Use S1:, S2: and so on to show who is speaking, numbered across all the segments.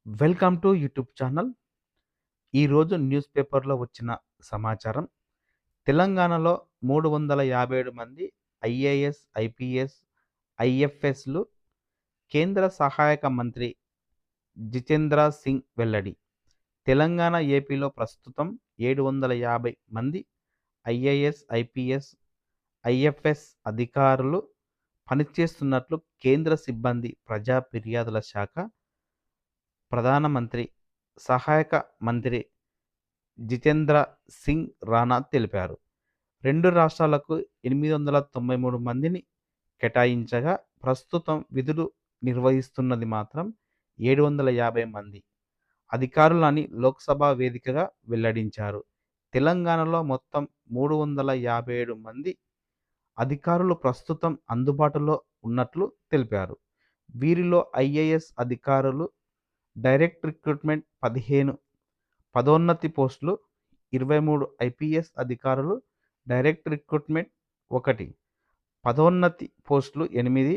S1: Welcome to YouTube channel. ఈరోజు news పేపర్‌లో వచ్చిన సమాచారం. తెలంగాణలో 357 మంది ఐఏఎస్, ఐపీఎస్, ఐఎఫ్ఎస్‌లు కేంద్ర సహాయక మంత్రి జితేంద్ర సింగ్ వెల్లడి. తెలంగాణ, ఏపీలో ప్రస్తుతం 750 మంది ఐఏఎస్, ఐపీఎస్, ఐఎఫ్ఎస్ అధికారులు పనిచేస్తున్నట్లు కేంద్ర సిబ్బంది, ప్రజా ఫిర్యాదుల శాఖ ప్రధాన మంత్రి సహాయక మంత్రి జితేంద్ర సింగ్ రాణా తెలిపారు. 2 రాష్ట్రాలకు 893 మందిని కేటాయించగా, ప్రస్తుతం విధులు నిర్వహిస్తున్నది మాత్రం 750 మంది అధికారులని లోక్సభ వేదికగా వెల్లడించారు. తెలంగాణలో మొత్తం 357 మంది అధికారులు ప్రస్తుతం అందుబాటులో ఉన్నట్లు తెలిపారు. వీరిలో ఐఏఎస్ అధికారులు డైరెక్ట్ రిక్రూట్మెంట్ 15 పదోన్నతి పోస్టులు, 23 ఐపీఎస్ అధికారులు డైరెక్ట్ రిక్రూట్మెంట్ 1 పదోన్నతి పోస్టులు 8,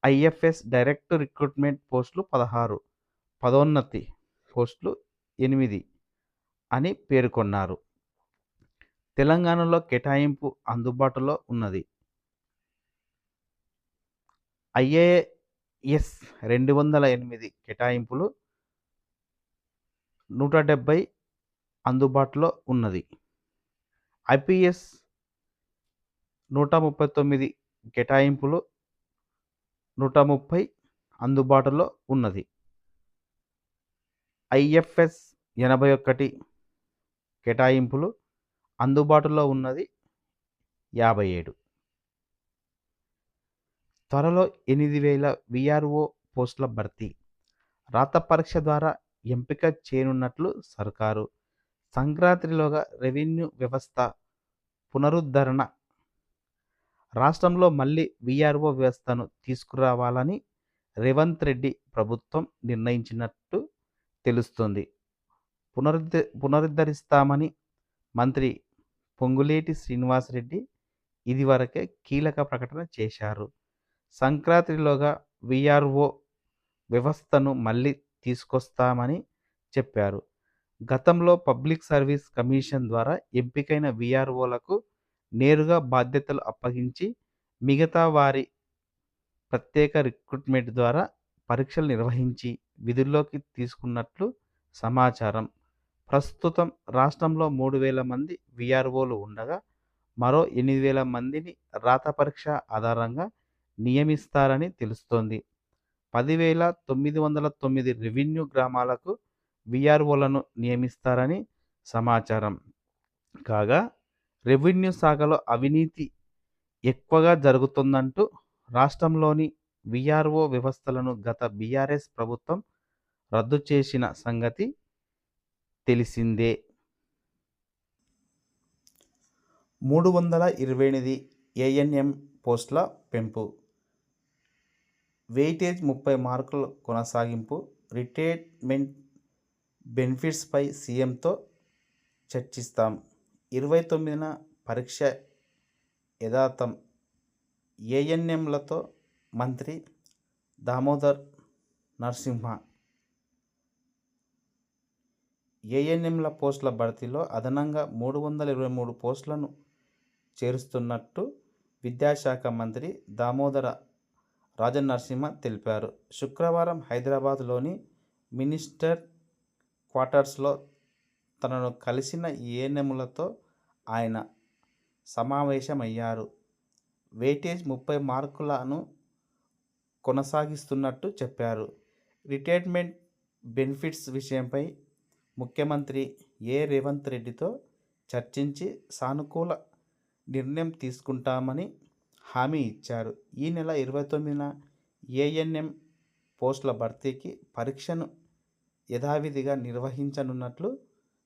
S1: ఐఎఫ్ఎస్ డైరెక్ట్ రిక్రూట్మెంట్ పోస్టులు 16 పదోన్నతి పోస్టులు 8 అని పేర్కొన్నారు. తెలంగాణలో కేటాయింపు అందుబాటులో ఉన్నది. ఐఏఎస్ 208 కేటాయింపులు, 170 అందుబాటులో ఉన్నది. ఐపీఎస్ 139 కేటాయింపులు, 130 అందుబాటులో ఉన్నది. ఐఎఫ్ఎస్ 81 కేటాయింపులు, అందుబాటులో ఉన్నది 57. త్వరలో 8,000 వీఆర్ఓ పోస్టుల భర్తీ. రాత పరీక్ష ద్వారా ఎంపిక చేయనున్నట్లు సర్కారు. సంక్రాంతిలోగా రెవెన్యూ వ్యవస్థ పునరుద్ధరణ. రాష్ట్రంలో మళ్లీ వీఆర్ఓ వ్యవస్థను తీసుకురావాలని రేవంత్ రెడ్డి ప్రభుత్వం నిర్ణయించినట్టు తెలుస్తోంది. పునరుద్ధరిస్తామని మంత్రి పొంగులేటి శ్రీనివాసరెడ్డి ఇదివరకే కీలక ప్రకటన చేశారు. సంక్రాంతిలోగా వీఆర్ఓ వ్యవస్థను మళ్లీ తీసుకొస్తామని చెప్పారు. గతంలో పబ్లిక్ సర్వీస్ కమిషన్ ద్వారా ఎంపికైన వీఆర్ఓలకు నేరుగా బాధ్యతలు అప్పగించి, మిగతా వారి ప్రత్యేక రిక్రూట్మెంట్ ద్వారా పరీక్షలు నిర్వహించి విధుల్లోకి తీసుకున్నట్లు సమాచారం. ప్రస్తుతం రాష్ట్రంలో 3,000 మంది వీఆర్ఓలు ఉండగా, మరో 8,000 మందిని రాత పరీక్ష ఆధారంగా నియమిస్తారని తెలుస్తోంది. 10,909 రెవెన్యూ గ్రామాలకు వీఆర్ఓలను నియమిస్తారని సమాచారం. కాగా, రెవెన్యూ శాఖలో అవినీతి ఎక్కువగా జరుగుతోందంటూ రాష్ట్రంలోని వీఆర్ఓ వ్యవస్థలను గత బీఆర్ఎస్ ప్రభుత్వం రద్దు చేసిన సంగతి తెలిసిందే. 328 ఏఎన్ఎం పోస్టుల పెంపు. వెయిటేజ్ 30 మార్కుల కొనసాగింపు. రిటైర్మెంట్ బెనిఫిట్స్పై సీఎంతో చర్చిస్తాం. 29న పరీక్ష యథాతం. ఏఎన్ఎంలతో మంత్రి దామోదర్ నరసింహ. ఏఎన్ఎంల పోస్టుల భర్తీలో అదనంగా 323 పోస్టులను చేరుస్తున్నట్టు విద్యాశాఖ మంత్రి దామోదర రాజనరసింహ తెలిపారు. శుక్రవారం హైదరాబాద్లోని మినిస్టర్ క్వార్టర్స్లో తనను కలిసిన ఏఎన్ఎంలతో ఆయన సమావేశమయ్యారు. వెయిటేజ్ 30 మార్కులను కొనసాగిస్తున్నట్టు చెప్పారు. రిటైర్మెంట్ బెనిఫిట్స్ విషయంపై ముఖ్యమంత్రి రేవంత్ రెడ్డితో చర్చించి సానుకూల నిర్ణయం తీసుకుంటామని హామీ ఇచ్చారు. ఈ నెల 29న ఏఎన్ఎం పోస్టుల భర్తీకి పరీక్షను యథావిధిగా నిర్వహించనున్నట్లు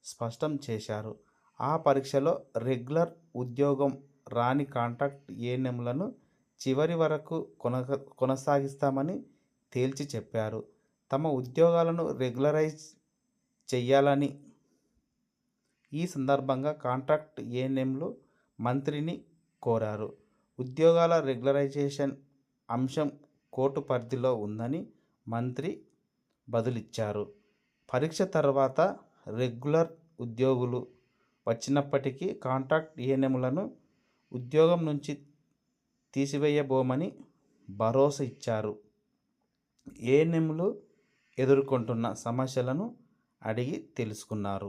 S1: స్పష్టం చేశారు. ఆ పరీక్షలో రెగ్యులర్ ఉద్యోగం రాని కాంట్రాక్ట్ ఏఎన్ఎంలను చివరి వరకు కొనసాగిస్తామని తేల్చి చెప్పారు. తమ ఉద్యోగాలను రెగ్యులరైజ్ చేయాలని ఈ సందర్భంగా కాంట్రాక్ట్ ఏఎన్ఎంలు మంత్రిని కోరారు. ఉద్యోగాల రెగ్యులరైజేషన్ అంశం కోర్టు పరిధిలో ఉందని మంత్రి బదులిచ్చారు. పరీక్ష తర్వాత రెగ్యులర్ ఉద్యోగులు వచ్చినప్పటికీ కాంట్రాక్ట్ ఏఎన్ఎంలను ఉద్యోగం నుంచి తీసివేయబోమని భరోసా ఇచ్చారు. ఏఎన్ఎంలు ఎదుర్కొంటున్న సమస్యలను అడిగి తెలుసుకున్నారు.